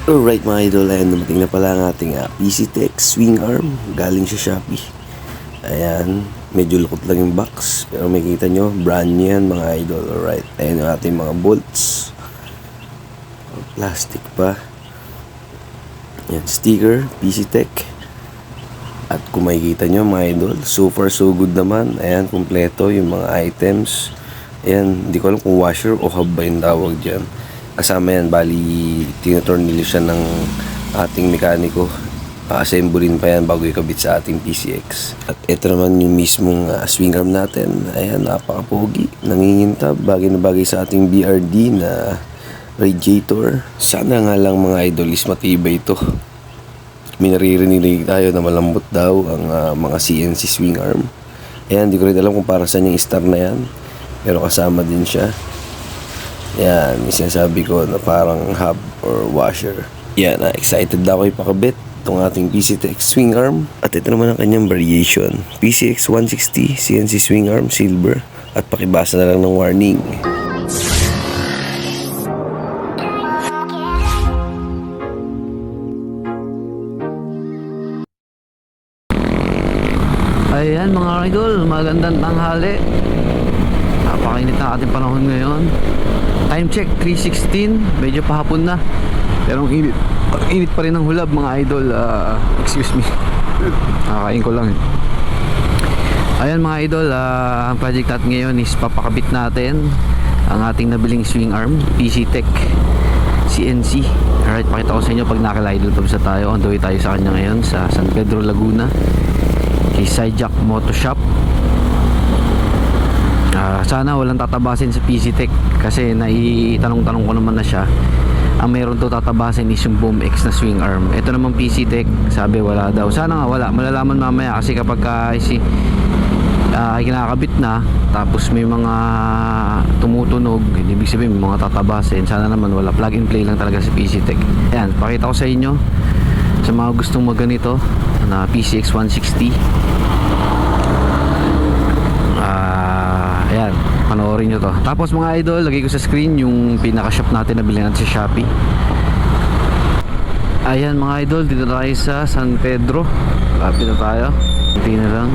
Alright mga idol, ayan, dumating na pala ang ating PC Tech swing arm galing sa Shopee. Ayan, medyo lukot lang yung box, pero makikita nyo, brand new yan mga idol. Alright, ayan yung ating mga bolts, plastic pa. Ayan, sticker, PC Tech. At kung makikita nyo mga idol, so far so good naman. Ayan, kompleto yung mga items. Ayan, hindi ko alam kung washer o hub ba yung tawag dyan. Kasama yan, bali tinotornilyo siya ng ating mekaniko. Assemblein pa yan bago ikabit sa ating PCX. At ito naman yung mismong swing arm natin. Ayan, napaka-pogi, nangingintab, bagay na bagay sa ating BRD na radiator. Sana nga lang mga idol is matibay ito. May naririnig tayo na malambot daw ang mga CNC swing arm. Ayan, hindi ko rin alam kung para saan yung star na yan, pero kasama din siya. Yan, yung sinasabi ko na parang hub or washer. Yan, excited na ako ipakabit itong ating PCX swing arm. At ito naman ang kanyang variation, PCX 160 CNC swing arm silver. At pakibasa na lang ng warning. Ayan mga idol, magandang tanghali. Napakainit na ating panahon ngayon. Time check 3:16, medyo pahapon na. Pero ang init pa rin ng hulab mga idol. Excuse me. Nakakain ko lang. Ayan mga idol, ang project natin ngayon is papakabit natin ang ating nabiling swing arm, PC Tech CNC. Alright, pakita ko sa inyo pag nakaka-idol pa sa tayo. On the way tayo sa kanya ngayon sa San Pedro, Laguna, kay Sidejack Moto Shop. Sana walang tatabasin sa PC Tech kasi naitanong-tanong ko naman na siya. Ang meron to tatabasin is yung Boom X na swing arm. Ito naman PC Tech, sabi wala daw. Sana nga wala, malalaman mamaya kasi kapag kinakabit na tapos may mga tumutunog, ibig sabihin may mga tatabasin. Sana naman wala, plug and play lang talaga sa PC Tech. Ayan, pakita ko sa inyo sa mga gustong magganito na PCX 160. Ayan, panoorin nyo to. Tapos mga idol, lagay ko sa screen yung pinaka shop natin na bilhin natin sa Shopee. Ayan mga idol, dito tayo sa San Pedro. Lapit na tayo, hindi na lang.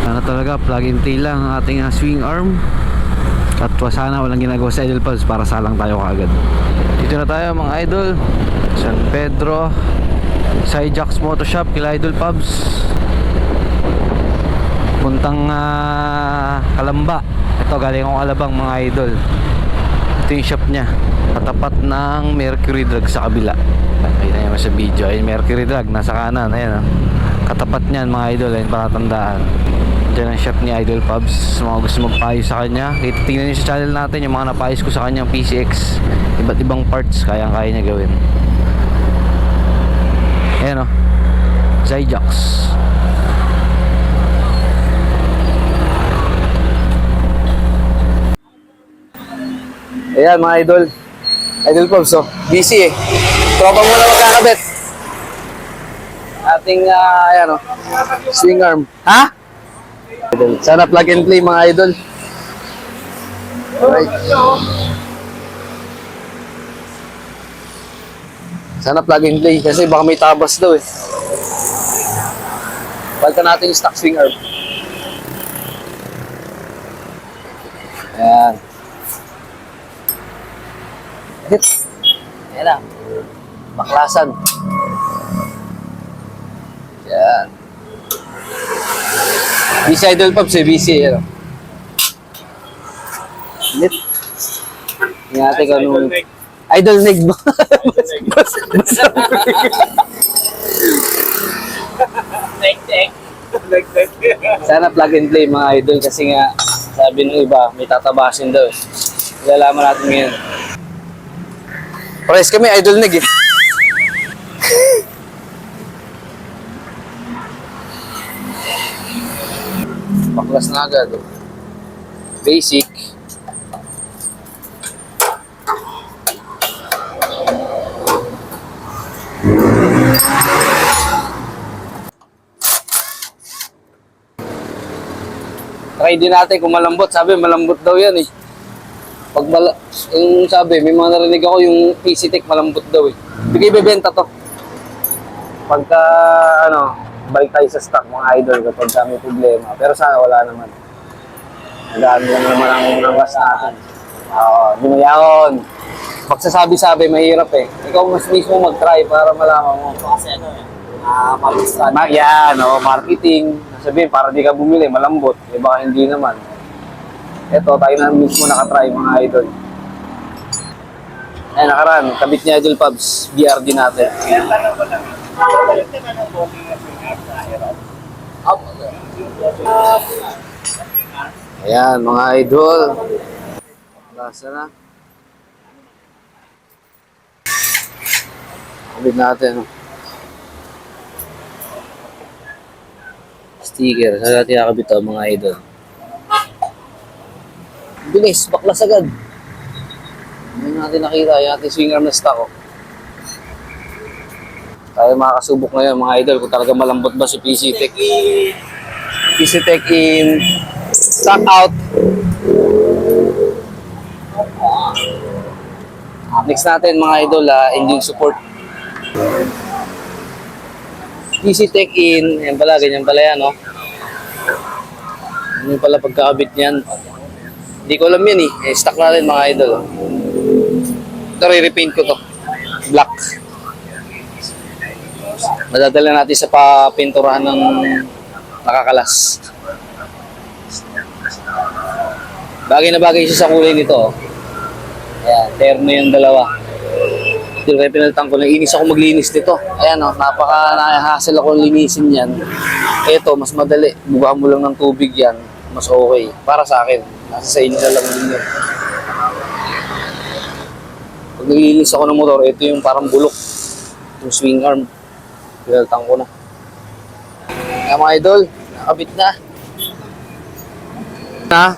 Sana talaga plug and play lang ang ating swing arm. At sana walang ginagawa sa Idol Pubs para salang tayo kaagad. Dito na tayo mga idol, San Pedro, Sidejack's Moto Shop, kila Idol Pubs. Puntang Kalamba. Ito, galing akong Alabang mga idol. Ito yung shop niya, katapat ng Mercury Drug sa kabila. Nakita niyo sa video, ayun Mercury Drug, nasa kanan. Ayan, katapat niyan mga idol, ayun palatandaan. Diyan ang shop ni Idol Pubs. Mga gusto magpayo sa kanya, tingnan niyo sa channel natin yung mga napayos ko sa kanyang PCX. Iba't ibang parts, kayang-kaya niya gawin. Ayan o, Sidejack's. Ayan mga idol, Idol Pubs, so busy eh. Tropa muna magkakabit ating ayan o, swing arm. Ha? Sana plug and play mga idol. Alright, sana plug and play kasi baka may tabas daw eh. Palitan natin yung stock swing arm. Ayan. Hit. Ayan na. Baklasan. Ayan. Busy Idol Pubs eh, busy. Ayan. Hit. Tingnan natin kung anong... Idol Neg ba? Sana plug and play mga idol kasi nga sabi ng iba may tatabasin daw eh. Ilalaman natin ngayon. Pares kami Idol Neg eh. Baklas na agad. Basic. Try din natin kung malambot. Sabi malambot daw yan eh. Yung sabi, may mga narinig ako yung PC Tech malambot daw eh. Hindi kayo ibebenta to. Pagka, balik tayo sa stock mga idol kapag may problema. Pero sana wala naman. Nagaan lang naman ang gas natin. Oo, di mo yun. Pagsasabi-sabi, mahirap eh. Ikaw mas mismo mag-try para malaman mo. Kasi marketing. Sabihin, para di ka bumili, malambot. Eh baka hindi naman. Ito, tayo na mismo nakatry mga idol. Ay, nakaraan. Kabit niya Idol Pubs. BRD natin. Ayan, mga idol. Basa na. Kabit natin. Sticker. Saan natin nakabit ito, mga idol? Bilis, baklas agad. Hindi natin nakita. Yung ating swing arm na stock. Tayo makakasubok ngayon, mga idol, kung talaga malambot ba si PC Tech. PC Tech in stock out. Next natin, mga idol, engine support. PC Tech in, yan pala, ganyan pala yan, no? Yan pala pagkakabit niyan. Hindi ko alam yan eh. Stock natin mga idol. Ito, re-repaint ko to. Black. Madadala natin sa papinturahan ng nakakalas. Bagay na bagay siya sa kulay nito. Ayan, terno yung dalawa. Yung kaya pinalitan ko, naiinis ako maglinis nito. Ayan o, napaka-hassle ako linisin yan. Ito, mas madali. Bugahan mo lang ng tubig yan. Mas okay. Para sa akin. Nasa sa inyo na lang din yun. Pag naglilinis ako ng motor, ito yung parang bulok. Yung swing arm. Pinalitan ko na. Kaya mga idol, nakabit na.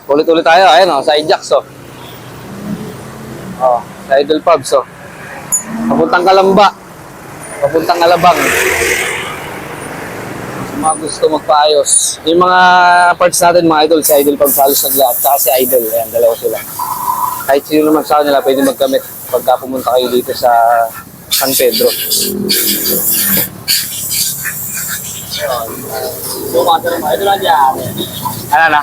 Ulit-ulit tayo. Ayan o, side jacks o. Sa Idol Pubs o. Papuntang Kalamba. Papuntang Alabang. Mga gusto magpaayos. Yung mga parts natin, mga idol, sa Idol Pubs halos naglahat. Tsaka si Idol, ayan, dalawa sila. Kahit sino naman sa kanila, pwede magkamit pagka pumunta kayo dito sa San Pedro. Ano na?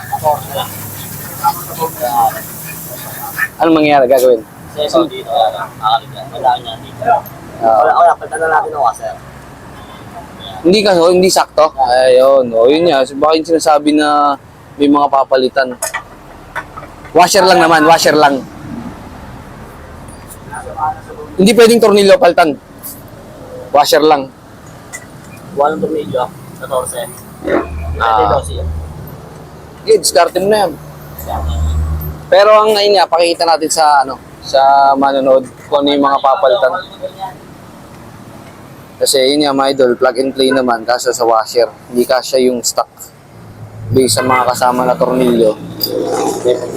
Anong mangyayari gagawin? So, dito, madami niya dito. Wala, pagkana natin ng washer. Hindi sakto. Ayun, yun nga. Baka yung sinasabi na may mga papalitan. Washer lang naman, washer lang. Hindi pwedeng tornilyo palitan. Washer lang. Walang tornilyo, 14. Okay, diskarte mo na yan. Pero ang ngayon nga, pakikita natin sa manonood kung ano yung mga papalitan. Kasi yun nga mga idol, plug and play naman kasi sa washer. Hindi kasya yung stock. Based sa mga kasama na tornilyo.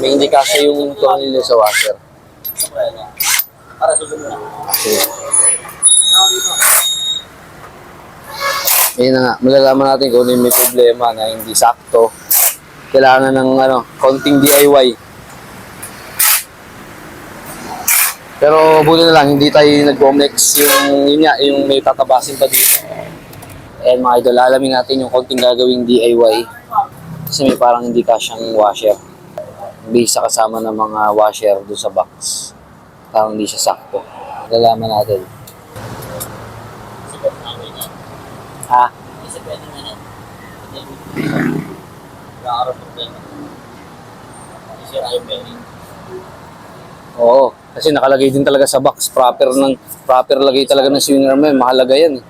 May hindi kasya yung tornilyo sa washer. Para susunod na. Okay. Ayun na nga, malalaman natin kung ano yung may problema na hindi sakto. Kailangan ng konting DIY. Pero buti na lang, hindi tayo nag-comex yung may tatabasin pa dito. Ayan mga idol, alamin natin yung konting gagawing DIY. Kasi may parang hindi kasyang washer. Base sa kasama ng mga washer doon sa box. Parang hindi siya sakto. Lalaman natin. Kasi pwede namin yan. Ha? Kasi pwede na yan. Nakaroon problema. Isira yung bearing. Oo. Kasi nakalagay din talaga sa box. Proper lagay talaga ng swing arm. Mahalaga yan eh.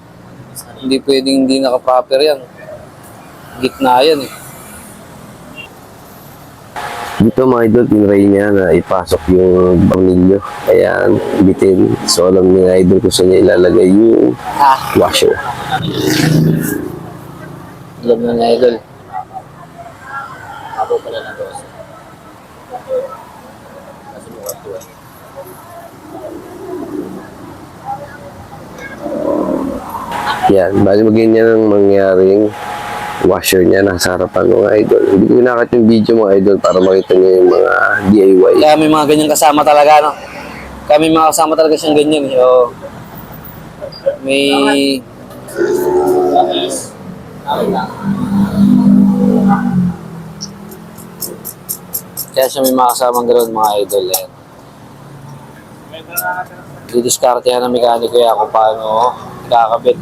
Hindi pwedeng hindi naka-proper yan. Gitna yan eh. Dito mga idol, tinry niya na ipasok yung tornilyo. Ayan, bitin. So alam ni idol kung saan niya ilalagay yung washer. Alam na niya idol. Abo pala ng 12. Kasi mukha ito eh. Yan, bali magganyan ang mangyaring washer niya nasa harapan mga idol. Hindi ko inakat yung video mga idol para makita niyo yung mga DIY. Kaya may mga ganyan kasama talaga, no? Kami mga kasama talaga siyang ganyan. Eh. O, may... Kaya siya may mga kasamang gano'n mga idol. Eh. Didiskartehan ng mekaniko yan kung paano kakabit.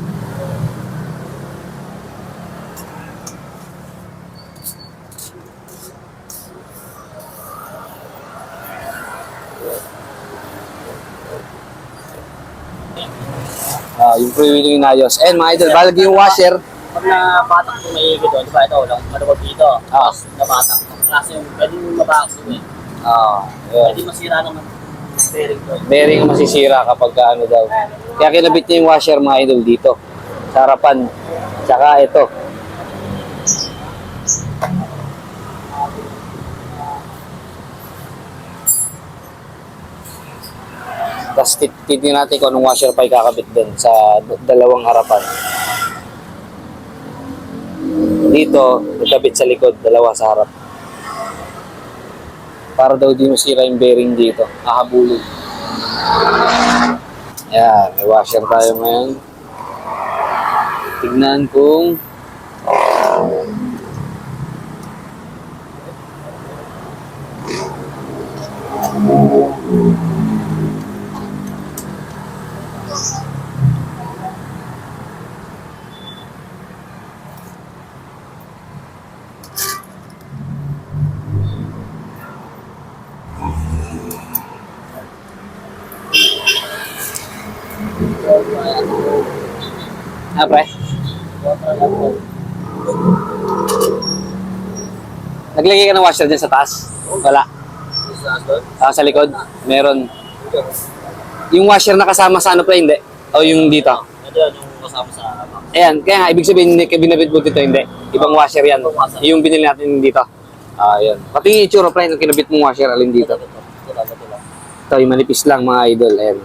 Yung pre-wheel yung inayos. And mga idol, balag yung washer. Pag nabatak ko may ikot doon, di ba ito, maluwag dito. Tapos nabatak. Klase yung, pwede yung mabaksin eh. Pwede masira naman yung bearing doon. Bearing ang masisira kapag ano daw. Kaya kinabit niya yung washer mga idol dito. Sa harapan. Tsaka ito. Tapos titignan natin kung anong washer pa ikakabit din sa dalawang harapan. Dito, ikabit sa likod, dalawa sa harap. Para daw di masira yung bearing dito. Hahabulin. Ayan, may washer tayo ngayon. Tignan kung pre? Naglagay ka ng washer dyan sa taas? Wala. Sa likod? Meron. Yung washer na kasama sa ano pre, hindi? O yung dito? Ito yun, yung kasama sa box. Ayan, kaya nga, ibig sabihin, hindi binabit mo dito, hindi. Ibang washer yan. Yung binili natin dito. Ayan. Pati yung itsura pre, nung kinabit mong washer, alin dito. Ito, yung manipis lang mga idol. Ayan.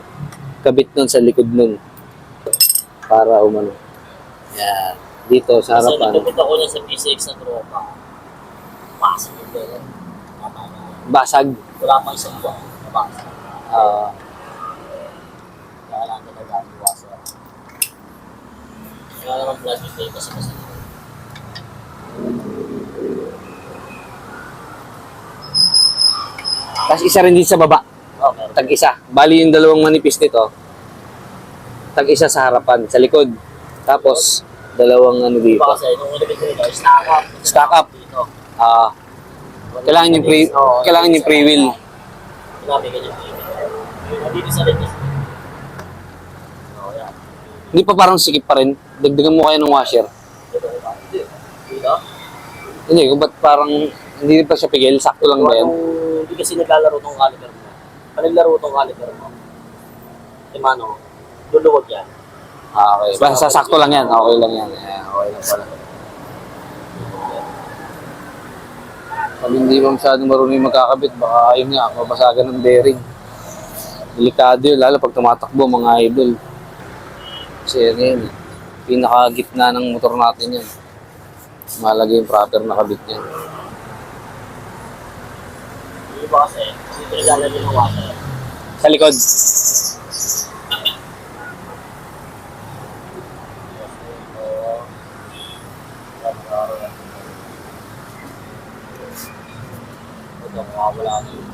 Kabit nun sa likod nun. Para umano. Yan. Dito sa Kasi harapan. nagkabit ako niya sa PCX na tropa. Pasok yung bearing. Basag. Wala pang isang buwan. Nabasag. Kaya lang talaga ang iwasan. Kaya naman plastic tape kasi kasi. Tapos isa rin din sa baba. Okay. Tag-isa. Bali yung dalawang manipis nito. Tag-isa sa harapan, sa likod. Tapos, dalawang ano dito. Kasi nung ulibig ko ito, stack up. Stack up. Dito. Kailangan yung kailangan yung pre-wheel. Sinabi ganyan pre-wheel. Dito sa linis. Yan. Hindi pa parang sikip pa rin. Dagdagan mo kayo ng washer. Dito. Hindi, kung ba't parang hindi pa siya pigil, sakto lang ba yan? Hindi kasi naglalaro tong caliper mo. Pag naglaro tong caliper mo, mano, luluwag yan. Okay. Basta sakto lang yan. Okay lang yan. Okay lang pala. Pag hindi mo masyadong marunong magkakabit, baka ayun nga, mabasagan ng bearing. Delikado yun, lalo pag tumatakbo mga idol. Kasi yan yun, pinakagitna ng motor natin yan. Malagay yung proper na kabit yan. Hindi ba kasi, dito naglalagay ng water. Sa likod. Wala na yun.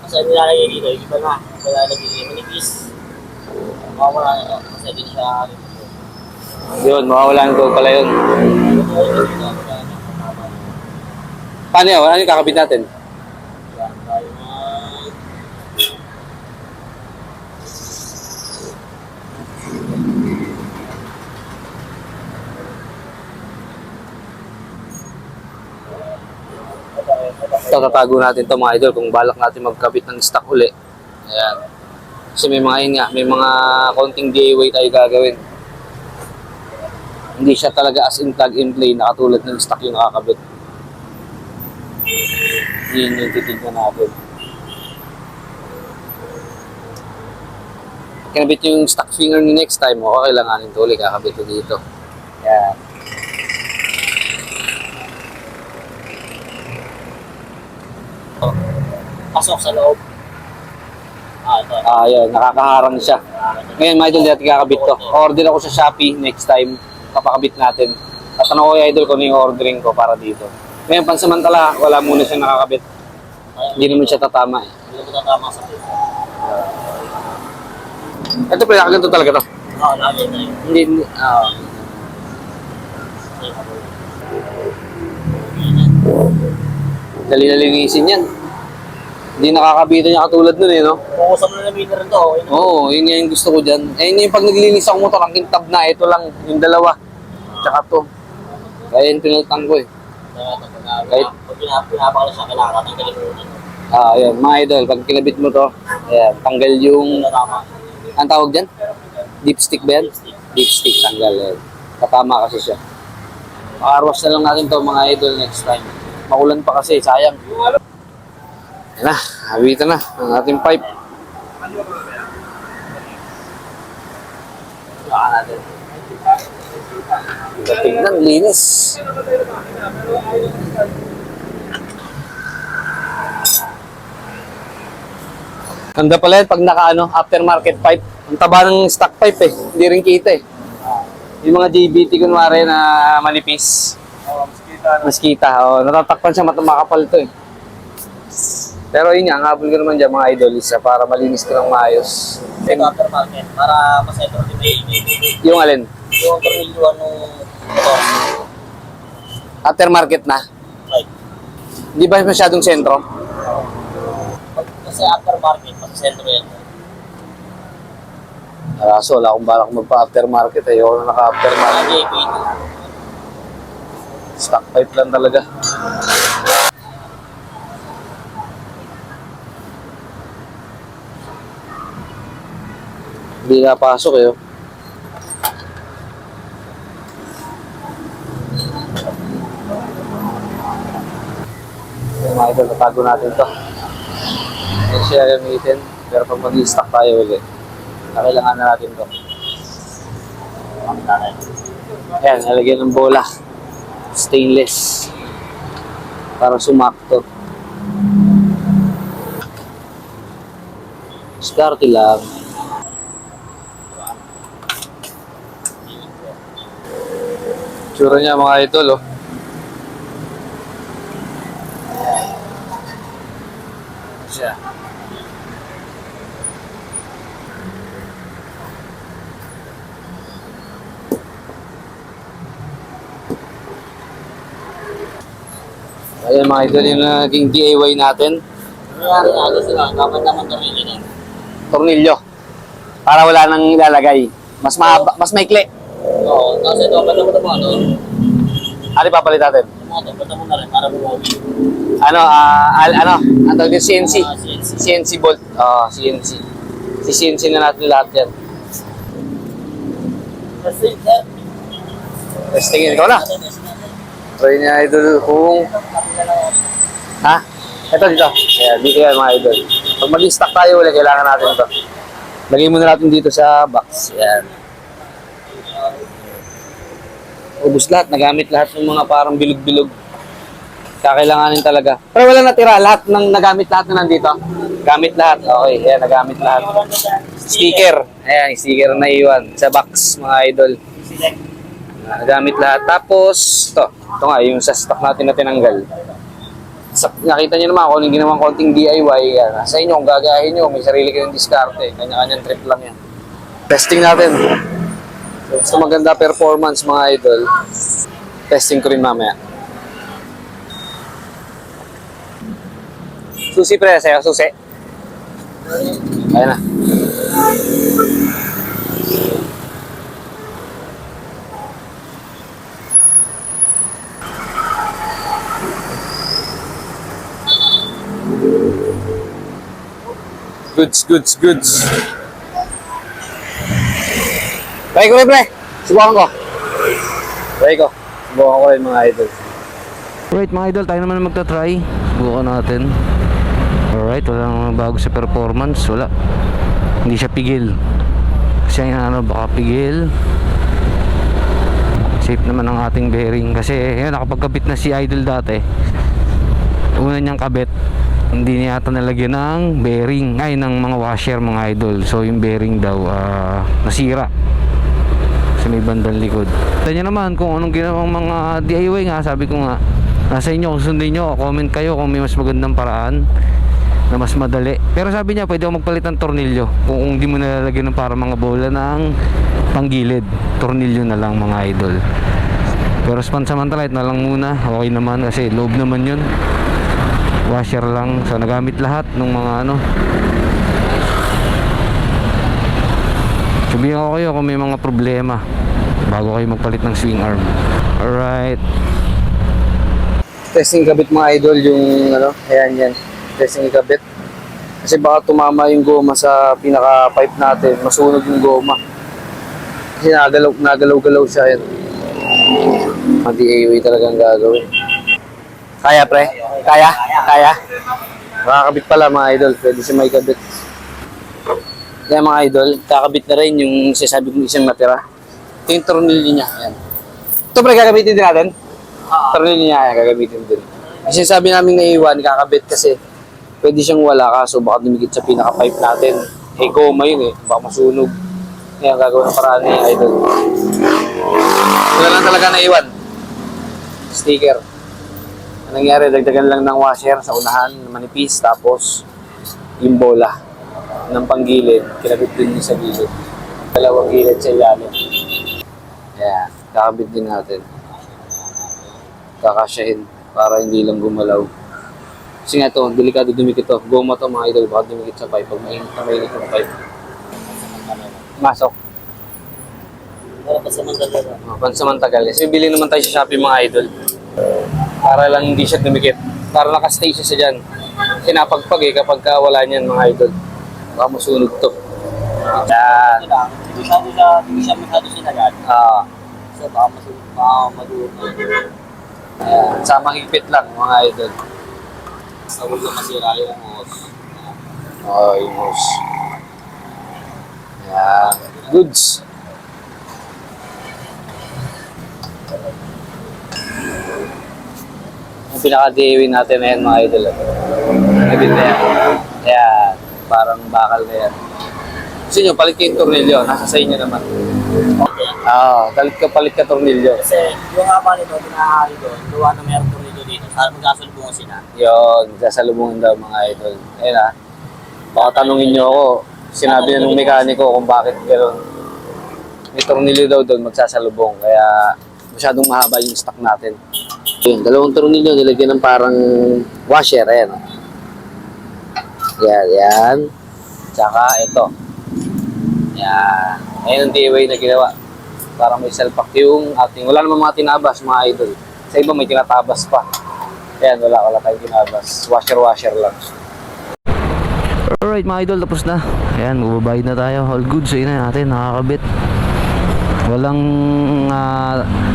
Kasi nilalagay dito, yung iba na. Nilalagay dito, manipis. Mawawala na ito. Kasi din siya. Yun, mawawalan ko pala yun. Paano yun? Ano yung kakabit natin? Ito, tatago natin ito mga idol kung balak natin magkabit ng stock uli. Ayan. Kasi may mga yun nga, may mga konting DIY tayo gagawin. Hindi siya talaga as in plug and play na katulad ng stock yung nakakabit. Yun yung titignan natin. Kinabit yung stock finger ni next time, okay lang anin ito ulit, kakabit ko dito. Ayan. papasok sa loob. Ito. Ayun, nakakaharang siya. Ngayon, mga idol, dati kakabit to. Order ako sa Shopee next time. Papakabit natin. Tatanong ko yung idol kung ano yung ordering ko para dito. Ngayon, pansamantala, wala muna siya nakakabit. Hindi naman siya tatama eh. Hindi ko tatama sa pito. Ito, pinakaganto talaga to. Oo, lagi na yun. Hindi. Dali na linisin yan. Hindi nakakabito niya katulad nun eh, no? Focus mo na namin rin to. Okay na. Oo, yun nga yung gusto ko dyan. Eh, yun yung pag naglinis ako motor, ang kintab na, ito lang, yung dalawa. Tsaka to. Kaya yung pinultang ko eh. Kahit pag pinapakala siya, kailangan natin kalimutan. Ayan, mga idol, pag kinabit mo to, ayan, tanggal yung, Tama. ang tawag dyan? Dipstick ba yan? Dipstick, tanggal yan. Katama kasi siya. Makarwas na lang natin to mga idol next time. Makulan pa kasi, sayang. Ayan na, habitan na ang ating pipe. Saka natin. Tingnan, linis. Ganda pala yan pag aftermarket pipe. Ang taba ng stock pipe eh. Hindi rin kita eh. Yung mga JBT kunwari na manipis. Maskita. Oh, natatakpan siya, makapal to eh. Pero yun nga, ang habol ko naman dyan mga idol is para malinis ko ng maayos. Ito aftermarket, para masentro din may Yung alin? yung tornilyoan nung ito. Aftermarket na. Right. Hindi ba masyadong sentro? Kasi aftermarket, masentro yan. Kaso wala akong balak magpa-aftermarket. Ayoko na naka-aftermarket. Lagi, pwede. Stock pipe lang talaga. Hindi napasok eh. Oh. Yung mga idol, natago natin to. Hindi siya gamitin. Pero pag mag-stock tayo ulit, kailangan na natin to. Ayan, nalagyan ng bola. Stainless. Para sumakto. Skarte lang. Tsura niya mga idol, oh. Siya. Ayan mga idol, yung naging DIY natin. Nangyari na agad sila, dapat naman tornilyo na. Tornilyo. Para wala nang ilalagay. Mas mahaba, mas maikli. Oo, tapos ito, bata mo na mo, ano? Ano ipapalit natin? Bata mo na rin, para bumawi. Ang tawag din CNC. CNC. CNC bolt. CNC. CNC na natin lahat yan. Kasi, sir, Testingin ikaw na. Try niya idol kung... Ha? Ito dito. Ayan, dito yan mga idol. Pag mag-stock tayo ulit, kailangan natin ito. Lagay muna natin dito sa box. Ayan. Ubus lahat. Nagamit lahat ng mga parang bilog-bilog. Kakailanganin talaga. Pero wala natira. Lahat ng nagamit lahat na nandito. Gamit lahat. Okay. Ayan, nagamit lahat. Sticker. Ayan, sticker na iwan. Sa box, mga idol. Nagamit lahat. Tapos, ito nga, yung sa stock natin na tinanggal. Nakita niyo naman kung ginawang konting DIY. Yan. Sa inyo, kung gagahin nyo, may sarili kayong diskarte. Kanya-kanyang trip lang yan. Testing natin. So, maganda performance mga idol. Testing ko rin mamaya. Susi pre, sa'yo, susi. Ayan na. Goods. Try ko rin, pre. Subukan ko. Subukan ko rin mga idol. Alright mga idol, tayo naman magta-try. Subukan natin. Alright, wala namang bago sa performance. Wala. Hindi siya pigil. Kasi baka pigil. Safe naman ang ating bearing. Kasi nakapagkabit na si idol dati. Una niyang kabit. hindi niya ata nalagyan ng bearing, ay ng mga washer mga idol. So yung bearing daw nasira sa may bandang likod. Tanya naman kung anong ginawang mga DIY nga. Sabi ko nga, nasa inyo kung sundin nyo, comment kayo kung may mas magandang paraan na mas madali. Pero sabi niya pwede ako magpalit ng tornilyo kung hindi mo nalalagyan ng para mga bola ng panggilid. Tornilyo na lang mga idol. Pero pansamantala na lang muna, okay naman kasi loob naman yun, washer lang. So nagamit lahat ng mga ano. Sabihin ko kayo kung may mga problema bago kayo magpalit ng swing arm. Alright. Testing kabit mga idol yung ano, ayan yan. Testing kabit. Kasi baka tumama yung goma sa pinaka pipe natin, masunog yung goma. Kasi nagalaw-galaw siya yan. Mga DIY talagang gagawin. Kaya pre? Kaya? Kaya? Makakabit pala mga idol, pwede siya may kabit. Kaya mga idol, kakabit na rin yung sinasabi kong isang natira. Ito yung tornilyo niya. Ayan. Ito pre, gagamitin din natin? Tornilyo niya, ayan, gagamitin din. Kasi sabi namin na iwan, kakabit kasi pwede siyang wala kaso baka dumikit sa pinaka-pipe natin. Eh, goma yun eh, baka masunog. Ayan, gagawin ng paraan niya, idol. Wala lang talaga na iwan. Sticker. Anong nangyari, dagdagan lang ng washer sa unahan na manipis, tapos yung bola ng panggilid, kinabit din sa gilid. Dalawang gilid sa ilalim. Ayan, kakabit din natin. Kakasyahin para hindi lang gumalaw. Kasi nga ito, delikado dumikit to. Goma to mga idol, baka dumikit sa pipe. Pag mainit yung pipe. Masok. Para pasamantagal. Pansamantagal. Kasi bibili naman tayo sa Shopee mga idol. Para lang hindi siya dumikit. Para nakastay siya sa dyan. Pinapagpag eh kapag wala niyan mga idol. Baka masunog to. Yan. Hindi siya masyado sinagal. So baka maduot. Ayan. Samang higpit lang mga idol. Sa huwag na masira yung hose. Oh, yung hose. Ayan. Goods. Yung pinaka-DIY natin na yan mga idol. Nagin na yan. Ayan. Parang bakal na yan. Gusto nyo, palit kayo yung tornilyo. Nasa sa inyo naman. Palit ka tornilyo. Kasi yung haba nito, pinahari doon, gawa na mayroong tornilyo dito. Para magkasalubungan sila. Yun, sasalubungin daw mga idol. Ayun ha. Baka tanungin nyo ako. Sinabi na ng mekaniko kung bakit gano'n. May tornilyo daw doon magsasalubong. Kaya masyadong mahaba yung stock natin. Yun, dalawang tornilyo nilagyan ng parang washer. Ayan. Yan. Tsaka ito. Yan. Ayan ang DIY na ginawa. Para may salpak yung ating. Wala naman mga tinabas mga idol. Sa iba may tinatabas pa. Ayan, wala tayong tinabas. Washer lang. Alright mga idol, tapos na. Ayan, magbabayad na tayo. All good, so yun na natin, nakakabit. Walang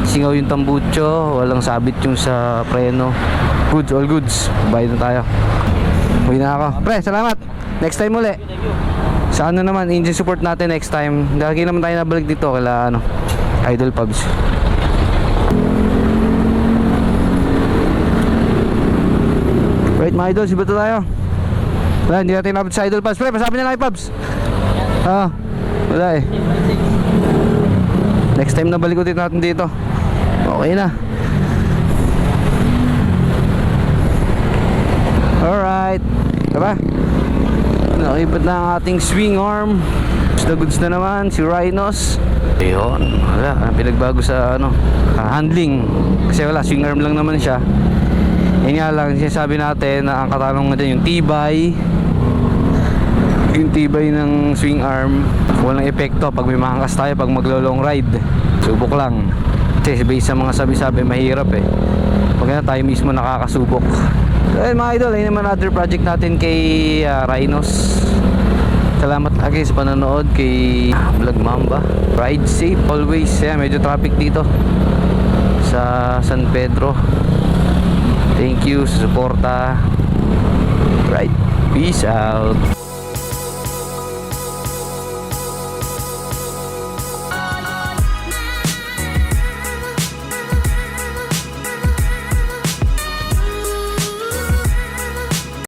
singaw yung tambucho, walang sabit yung sa preno. Goods, all goods. Bayad na tayo. Uwi na ako. Pre, salamat. Next time uli. Sa ano naman, engine support natin next time. Lagi naman tayo nabalik dito kala Idol Pubs. Right mga idol, sibato tayo. Wala, hindi natin nabot sa Idol Pubs. Pre, pasabi na lang Pubs. Wala eh. Next time na balik ulit natin dito. Okay na. Alright. Tara. Nakibat na ang ating swing arm. Goods na naman si Rhinos. Ayun. Wala. Pinagbago sa handling. Kasi wala. Swing arm lang naman siya. Yun nga lang. Sinasabi natin na ang katanungan dyan yung tibay. Yung tibay ng swing arm. Walang epekto pag may makangkas tayo pag maglo-long ride. Subok lang. Kasi based sa mga sabi-sabi mahirap eh. Pag tayo mismo nakakasubok. So ayun mga idol, ayun naman another project natin kay Rhinos. Salamat lagi sa panonood kay Vlog Mamba. Ride safe always. Medyo traffic dito sa San Pedro. Thank you sa suporta. Right, peace out.